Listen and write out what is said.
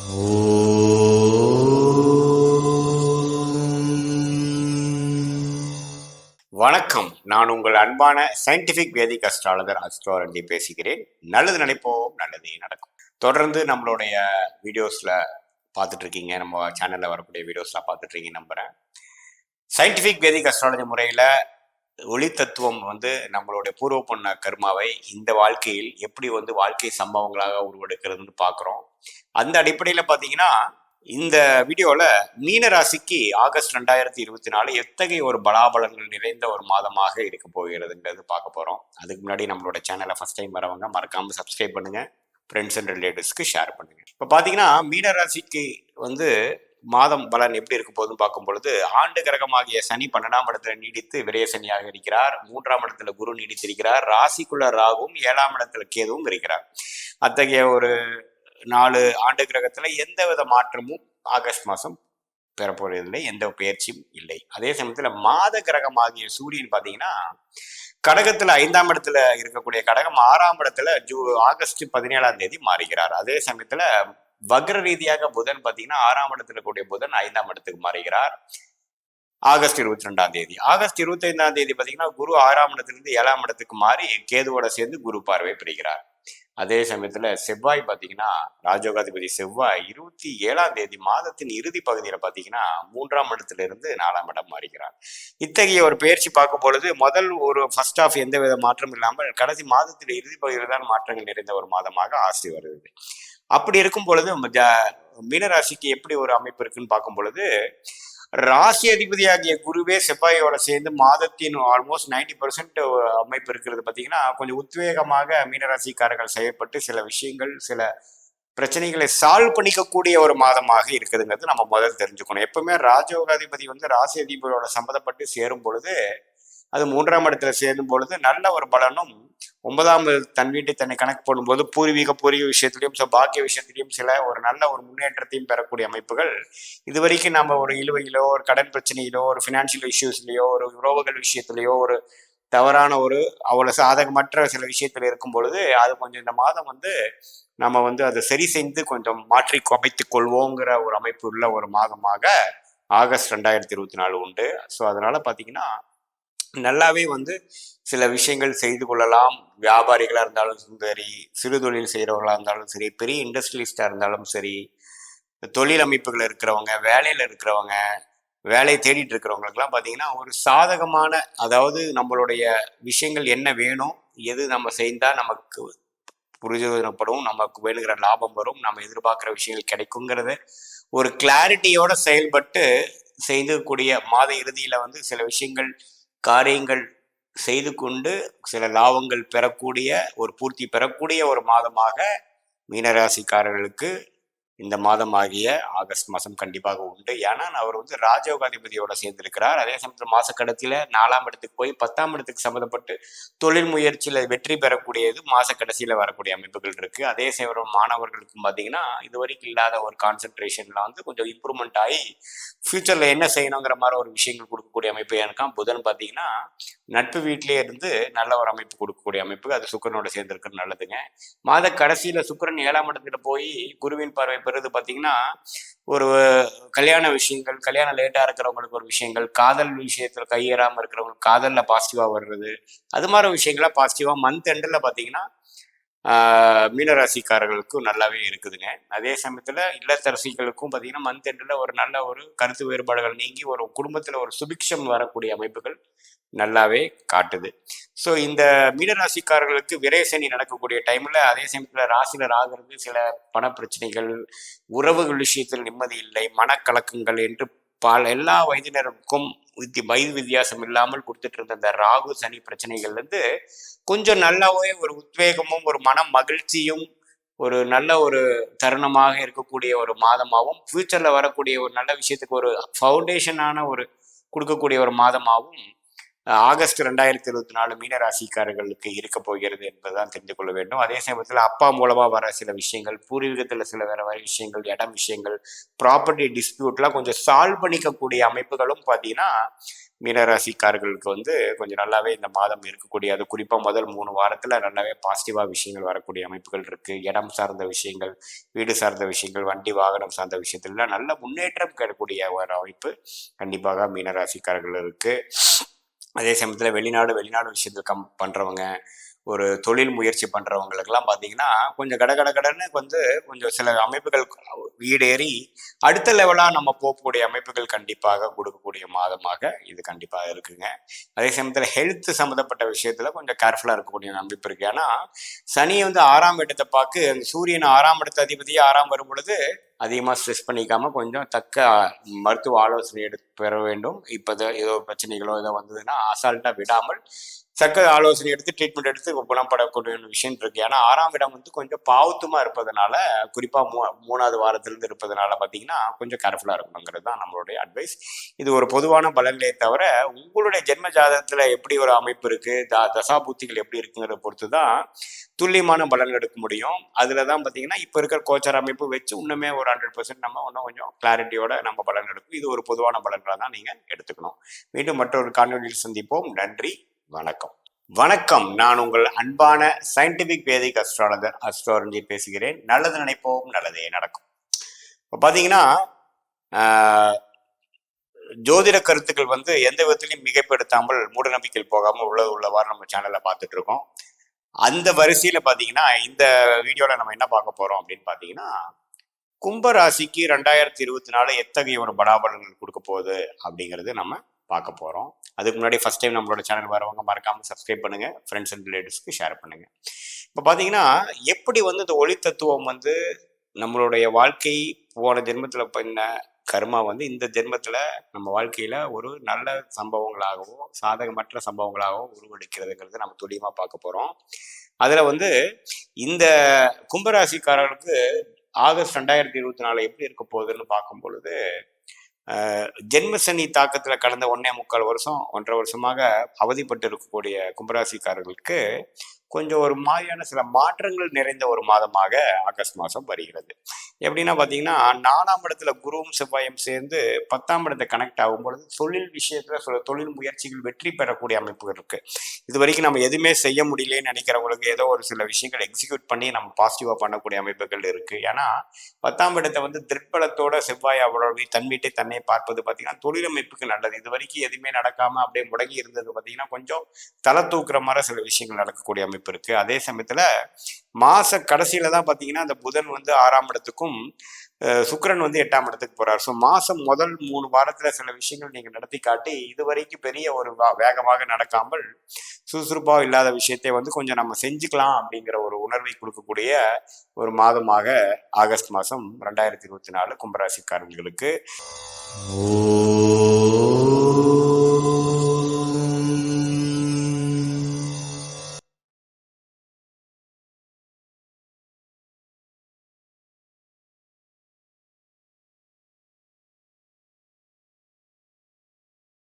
வணக்கம். நான் உங்கள் அன்பான சயின்டிஃபிக் வேதிக் அஸ்ட்ராலஜர் அஸ்ட்ரோரண்டி பேசுகிறேன். நல்லது நினைப்போம், நல்லதே நடக்கும். தொடர்ந்து நம்மளுடைய வீடியோஸில் பார்த்துட்டு இருக்கீங்க, நம்ம சேனலில் வரக்கூடிய வீடியோஸ்லாம் பார்த்துட்டு இருக்கீங்க நம்புகிறேன். சயின்டிஃபிக் வேதிக் அஸ்ட்ராலஜி முறையில் ஒளி தத்துவம் நம்மளுடைய பூர்வ பண்ண கர்மாவை இந்த வாழ்க்கையில் எப்படி வாழ்க்கை சம்பவங்களாக உருவெடுக்கிறதுன்னு பார்க்குறோம். அந்த அடிப்படையில் பார்த்தீங்கன்னா, இந்த வீடியோவில் மீன ராசிக்கு ஆகஸ்ட் 2024 எத்தகைய ஒரு பலாபலங்கள் நிறைந்த ஒரு மாதமாக இருக்க போகிறதுங்கிறது பார்க்க போகிறோம். அதுக்கு முன்னாடி நம்மளோட சேனலை ஃபர்ஸ்ட் டைம் வரவங்க மறக்காமல் சப்ஸ்கிரைப் பண்ணுங்கள், ஃப்ரெண்ட்ஸ் அண்ட் ரிலேட்டிவ்ஸ்க்கு ஷேர் பண்ணுங்கள். இப்போ பார்த்தீங்கன்னா, மீன ராசிக்கு மாதம் பலன் எப்படி இருக்க போகுதுன்னு பார்க்கும் பொழுது, ஆண்டு கிரகமாகிய சனி 12ஆம் இடத்துல நீடித்து விரய சனியாக இருக்கிறார். 3ஆம் இடத்துல குரு நீடித்திருக்கிறார். ராசிக்குள்ள ராகுவும் 7ஆம் இடத்துல கேதுவும் இருக்கிறார். அத்தகைய ஒரு 4 ஆண்டு கிரகத்துல எந்த வித மாற்றமும் ஆகஸ்ட் மாதம் பெறப்போவதில்லை, எந்த பயிற்சியும் இல்லை. அதே சமயத்துல மாத கிரகமாகிய சூரியன் பார்த்தீங்கன்னா, கடகத்துல 5ஆம் இடத்துல இருக்கக்கூடிய கடகம் 6ஆம் இடத்துல ஆகஸ்ட் 17ஆம் தேதி மாறுகிறார். அதே சமயத்துல வக்ர ரீதியாக புதன் பார்த்தீங்கன்னா 6ஆம் இடத்துல கூடிய புதன் 5ஆம் இடத்துக்கு மாறுகிறார் ஆகஸ்ட் 22ஆம் தேதி. ஆகஸ்ட் 25ஆம் தேதி பார்த்தீங்கன்னா குரு 6ஆம் இடத்திலிருந்து 7ஆம் இடத்துக்கு மாறி கேதுவோட சேர்ந்து குரு பார்வை பெறுகிறார். அதே சமயத்துல செவ்வாய் பார்த்தீங்கன்னா, ராஜயோகாதிபதி செவ்வாய் 27ஆம் தேதி மாதத்தின் இறுதி பகுதியில் பார்த்தீங்கன்னா 3ஆம் இடத்துல இருந்து 4ஆம் இடம் மாறுகிறார். இத்தகைய ஒரு பயிற்சி பார்க்கும் பொழுது முதல் ஒரு ஃபர்ஸ்ட் ஆஃப் எந்த வித மாற்றம் இல்லாமல் கடைசி மாதத்தில் இறுதி பகுதியில் தான் மாற்றங்கள் நிறைந்த ஒரு மாதமாக ஆசி வருது. அப்படி இருக்கும் பொழுது மீனராசிக்கு எப்படி ஒரு அமைப்பு இருக்குன்னு பார்க்கும் பொழுது, ராசி அதிபதியாகிய குருவே செவ்வாயோட சேர்ந்து மாதத்தின் ஆல்மோஸ்ட் 90% அமைப்பு இருக்கிறது பார்த்தீங்கன்னா, கொஞ்சம் உத்வேகமாக மீனராசிக்காரர்கள் செயல்பட்டு சில விஷயங்கள், சில பிரச்சனைகளை சால்வ் பண்ணிக்கக்கூடிய ஒரு மாதமாக இருக்குதுங்கிறது நம்ம முதல் தெரிஞ்சுக்கணும். எப்பவுமே ராஜயோகாதிபதி ராசி அதிபதியோட சம்மந்தப்பட்டு சேரும் பொழுது, அது 3ஆம் இடத்துல சேரும் பொழுது நல்ல ஒரு பலனும், 9ஆம் தன் வீட்டை தன்னை கணக்கு போடும்போது பூர்வீக விஷயத்திலையும் பாக்கிய விஷயத்திலையும் சில ஒரு நல்ல ஒரு முன்னேற்றத்தையும் பெறக்கூடிய அமைப்புகள் இதுவரைக்கும் நம்ம ஒரு இழுவையிலோ, ஒரு கடன் பிரச்சனையிலோ, ஒரு ஃபினான்ஷியல் இஷ்யூஸ்லையோ, ஒரு உறவுகள் விஷயத்திலையோ, ஒரு தவறான ஒரு அவ்வளவு சாதகமற்ற சில விஷயத்துல இருக்கும் பொழுது அது கொஞ்சம் இந்த மாதம் நம்ம அதை சரி செய்து கொஞ்சம் மாற்றி அமைத்துக் கொள்வோங்கிற ஒரு அமைப்பு உள்ள ஒரு மாதமாக ஆகஸ்ட் 2024 உண்டு. ஸோ அதனால பார்த்தீங்கன்னா, நல்லாவே சில விஷயங்கள் செய்து கொள்ளலாம். வியாபாரிகளாக இருந்தாலும் சரி, சிறு தொழில் செய்கிறவர்களாக இருந்தாலும் சரி, பெரிய இண்டஸ்ட்ரியலிஸ்டாக இருந்தாலும் சரி, தொழில் அமைப்புகள் இருக்கிறவங்க, வேலையில் இருக்கிறவங்க, வேலையை தேடிட்டு இருக்கிறவங்களுக்கெல்லாம் பார்த்தீங்கன்னா, ஒரு சாதகமான, அதாவது நம்மளுடைய விஷயங்கள் என்ன வேணும், எது நம்ம செய்தால் நமக்கு புரிஜனப்படும், நமக்கு வேணுங்கிற லாபம் வரும், நம்ம எதிர்பார்க்குற விஷயங்கள் கிடைக்குங்கிறத ஒரு கிளாரிட்டியோட செயல்பட்டு செய்யக்கூடிய மாத இறுதியில் சில விஷயங்கள், காரியங்கள் செய்து கொண்டு சில லாபங்கள் பெறக்கூடிய, ஒரு பூர்த்தி பெறக்கூடிய ஒரு மாதமாக மீனராசிக்காரர்களுக்கு இந்த மாதமாகிய ஆகஸ்ட் மாதம் கண்டிப்பாக உண்டு. ஏன்னா அவர் ராஜயோகாதிபதியோட சேர்ந்திருக்கிறார். அதே சமயத்தில் மாச கடைசியில 4ஆம் இடத்துக்கு போய் 10ஆம் இடத்துக்கு சம்மந்தப்பட்டு தொழில் முயற்சியில வெற்றி பெறக்கூடியது மாச கடைசியில வரக்கூடிய அமைப்புகள் இருக்கு. அதே சேவரம் மாணவர்களுக்கும் பார்த்தீங்கன்னா, இதுவரைக்கும் இல்லாத ஒரு கான்சென்ட்ரேஷன்ல கொஞ்சம் இம்ப்ரூவ்மெண்ட் ஆகி ஃபியூச்சர்ல என்ன செய்யணுங்கிற மாதிரி ஒரு விஷயங்கள் கொடுக்கக்கூடிய அமைப்பு எனக்காம். புதன் பார்த்தீங்கன்னா நட்பு வீட்டிலேயே இருந்து நல்ல ஒரு அமைப்பு கொடுக்கக்கூடிய அமைப்பு, அது சுக்கரனோட சேர்ந்திருக்கிறது நல்லதுங்க. மாத கடைசியில சுக்கரன் 7ஆம் இடத்துல போய் குருவின் பார்வை பெறுது பார்த்தீங்கன்னா, ஒரு கல்யாண விஷயங்கள், கல்யாணம் லேட்டாக இருக்கிறவங்களுக்கு ஒரு விஷயங்கள், காதல் விஷயத்தில் கையேறாமல் இருக்கிறவங்களுக்கு காதலில் பாசிட்டிவாக வர்றது, அது மாதிரி விஷயங்கள்லாம் பாசிட்டிவாக மந்த் எண்டில் பார்த்தீங்கன்னா மீனராசிக்காரர்களுக்கும் நல்லாவே இருக்குதுங்க. அதே சமயத்தில் இல்லத்தரசிகளுக்கும் பார்த்தீங்கன்னா மந்த் எண்டில் ஒரு நல்ல ஒரு கருத்து வேறுபாடுகள் நீங்கி ஒரு குடும்பத்தில் ஒரு சுபிக்ஷம் வரக்கூடிய அமைப்புகள் நல்லாவே காட்டுது. ஸோ இந்த மீனராசிக்காரர்களுக்கு விரயசனி நடக்கக்கூடிய டைமில், அதே சமயத்தில் ராசியில் ராகிறது சில பண பிரச்சனைகள், உறவுகள் விஷயத்தில் நிம்மதி இல்லை, மனக்கலக்கங்கள் என்று எல்லா வயதினருக்கும் வயது வித்தியாசம் இல்லாமல் கொடுத்துட்டு இருந்த இந்த ராகு சனி பிரச்சனைகள்லேருந்து கொஞ்சம் நல்லாவே ஒரு உத்வேகமும் ஒரு மன மகிழ்ச்சியும் ஒரு நல்ல ஒரு தருணமாக இருக்கக்கூடிய ஒரு மாதமாகவும், ஃபியூச்சரில் வரக்கூடிய ஒரு நல்ல விஷயத்துக்கு ஒரு ஃபவுண்டேஷனான ஒரு கொடுக்கக்கூடிய ஒரு மாதமாகவும் ஆகஸ்ட் 2024 மீனராசிக்காரர்களுக்கு இருக்க போகிறது என்பதுதான் தெரிந்து கொள்ள வேண்டும். அதே சமயத்தில் அப்பா மூலமா வர சில விஷயங்கள், பூர்வீகத்தில் சில வேற வர விஷயங்கள், இடம் விஷயங்கள், ப்ராப்பர்ட்டி டிஸ்பியூட்லாம் கொஞ்சம் சால்வ் பண்ணிக்கக்கூடிய அமைப்புகளும் பார்த்தீங்கன்னா மீனராசிக்காரர்களுக்கு வந்து கொஞ்சம் நல்லாவே இந்த மாதம் இருக்கக்கூடிய, அது குறிப்பாக முதல் 3 வாரத்தில் நல்லாவே பாசிட்டிவாக விஷயங்கள் வரக்கூடிய அமைப்புகள் இருக்குது. இடம் சார்ந்த விஷயங்கள், வீடு சார்ந்த விஷயங்கள், வண்டி வாகனம் சார்ந்த விஷயத்துலலாம் நல்ல முன்னேற்றம் கிடைக்கக்கூடிய ஒரு அமைப்பு கண்டிப்பாக மீனராசிக்காரர்கள் இருக்குது. அதே சமயத்தில் வெளிநாடு விஷயத்தில் பண்ணுறவங்க, ஒரு தொழில் முயற்சி பண்ணுறவங்களுக்கெல்லாம் பார்த்தீங்கன்னா கொஞ்சம் கடன்னு வந்து கொஞ்சம் சில அமைப்புகள் ஈடேறி அடுத்த லெவலாக நம்ம போகக்கூடிய அமைப்புகள் கண்டிப்பாக கொடுக்கக்கூடிய மாதமாக இது கண்டிப்பாக இருக்குங்க. அதே சமயத்தில் ஹெல்த் சம்மந்தப்பட்ட விஷயத்தில் கொஞ்சம் கேர்ஃபுல்லாக இருக்கக்கூடிய அமைப்பு இருக்குது. ஏன்னா சனியை வந்து 6ஆம் இடத்தை பார்க்கு, அந்த சூரியன் 6ஆம் இடத்த அதிபதியே 6ஆம் வரும் பொழுது அதிகமாக ஸ்ட்ரெஸ் பண்ணிக்காமல் கொஞ்சம் தக்க மருத்துவ ஆலோசனை எடுத்து பெற வேண்டும். இப்போ ஏதோ பிரச்சனைகளோ ஏதோ வந்ததுன்னா அசால்ட்டாக விடாமல் தக்க ஆலோசனை எடுத்து ட்ரீட்மெண்ட் எடுத்து குணப்படக்கூடிய விஷயம் இருக்கு. ஏன்னா 6ஆம் இடம் வந்து கொஞ்சம் பாவத்துமா இருப்பதனால, குறிப்பாக 3வது வாரத்திலிருந்து இருப்பதனால பார்த்தீங்கன்னா கொஞ்சம் கேர்ஃபுல்லாக இருக்கணுங்கிறது தான் நம்மளுடைய அட்வைஸ். இது ஒரு பொதுவான பலன்களே தவிர உங்களுடைய ஜென்ம ஜாதகத்தில் எப்படி ஒரு அமைப்பு இருக்குது, தசாபூத்திகள் எப்படி இருக்குங்கிறத பொறுத்து தான் துல்லியமான பலன்கள் எடுக்க முடியும். அதில் தான் பார்த்தீங்கன்னா இப்போ இருக்கிற கோச்சார அமைப்பு வச்சு இன்னுமே ஒரு 100% நம்ம இன்னும் கொஞ்சம் கிளாரிட்டியோட நம்ம பலன் எடுக்கும். இது ஒரு பொதுவான பலன்களாக தான் நீங்கள் எடுத்துக்கணும். மீண்டும் மற்றொரு காணொலியில் சந்திப்போம். நன்றி, வணக்கம். வணக்கம். நான் உங்கள் அன்பான சயின்டிபிக் வேதிக் அஸ்ட்ராலஜர் அஸ்ட்ரோரஞ்சித் பேசுகிறேன். நல்லது நினைப்போம், நல்லதே நடக்கும். இப்போ பார்த்தீங்கன்னா ஜோதிட கருத்துக்கள் வந்து எந்த விதத்திலையும் மிகைப்படுத்தாமல் மூட நம்பிக்கையில் போகாமல் உள்ளவாறு நம்ம சேனல்ல பார்த்துட்டு இருக்கோம். அந்த வரிசையில பார்த்தீங்கன்னா இந்த வீடியோல நம்ம என்ன பார்க்க போறோம் அப்படின்னு பார்த்தீங்கன்னா, கும்பராசிக்கு 2024 எத்தகைய ஒரு பலாபலன்கள் கொடுக்க போகுது அப்படிங்கிறது நம்ம பார்க்க போகிறோம். அதுக்கு முன்னாடி ஃபர்ஸ்ட் டைம் நம்மளோட சேனல் வரவங்க மறக்காமல் சப்ஸ்கிரைப் பண்ணுங்கள், ஃப்ரெண்ட்ஸ் அண்ட் ரிலேட்டிவ்ஸ்க்கு ஷேர் பண்ணுங்கள். இப்போ பார்த்தீங்கன்னா எப்படி வந்து இந்த ஒளி தத்துவம் வந்து நம்மளுடைய வாழ்க்கை போன ஜென்மத்தில் பண்ண கர்மா வந்து இந்த ஜென்மத்தில் நம்ம வாழ்க்கையில் ஒரு நல்ல சம்பவங்களாகவோ சாதகமற்ற சம்பவங்களாகவோ உருவெடுக்கிறதுங்கிறது நம்ம துல்லியமாக பார்க்க போகிறோம். அதில் வந்து இந்த கும்பராசிக்காரர்களுக்கு ஆகஸ்ட் 2024 எப்படி இருக்க போகுதுன்னு பார்க்கும் பொழுது, ஜென்மசனி தாக்கத்தில் கடந்த 1.25 வருஷம் 1.5 வருஷமாக அவதிப்பட்டு இருக்கக்கூடிய கும்பராசிக்காரர்களுக்கு கொஞ்சம் ஒரு மாதிரியான சில மாற்றங்கள் நிறைந்த ஒரு மாதமாக ஆகஸ்ட் மாதம் வருகிறது. எப்படின்னா பார்த்தீங்கன்னா 4ஆம் இடத்துல குருவும் செவ்வாயும் சேர்ந்து 10ஆம் இடத்தை கனெக்ட் ஆகும் பொழுது தொழில் விஷயத்தில் சில தொழில் முயற்சிகள் வெற்றி பெறக்கூடிய அமைப்புகள் இருக்கு. இது வரைக்கும் நம்ம எதுவுமே செய்ய முடியலன்னு நினைக்கிறவங்களுக்கு ஏதோ ஒரு சில விஷயங்கள் எக்ஸிக்யூட் பண்ணி நம்ம பாசிட்டிவாக பண்ணக்கூடிய அமைப்புகள் இருக்கு. ஏன்னா 10ஆம் இடத்தை வந்து திருப்பலத்தோட செவ்வாய் அவரோட தன் வீட்டை தன்னை பார்ப்பது பார்த்தீங்கன்னா தொழில் அமைப்புக்கு நல்லது. இது வரைக்கும் எதுவுமே நடக்காம அப்படியே முடங்கி இருந்தது பார்த்தீங்கன்னா கொஞ்சம் தலை தூக்குற மாதிரி சில விஷயங்கள் நடக்கக்கூடிய அமைப்பு இருக்கு. அதே சமயத்துல மாச கடைசியில தான் பாத்தீங்கன்னா அந்த புதன் வந்து 6ஆம் இடத்துக்கும் சுக்கிரன் வந்து 8ஆம் இடத்துக்கு போறாரு. ஸோ மாசம் முதல் 3 வாரத்துல சில விஷயங்கள் நீங்க நடத்தி காட்டி இது வரைக்கும் பெரிய ஒரு வேகமாக நடக்காமல் சுறுசுறுப்பாக இல்லாத விஷயத்தை வந்து கொஞ்சம் நம்ம செஞ்சுக்கலாம் அப்படிங்கிற ஒரு உணர்வை கொடுக்கக்கூடிய ஒரு மாதமாக ஆகஸ்ட் மாதம் 2024 கும்பராசிக்காரர்களுக்கு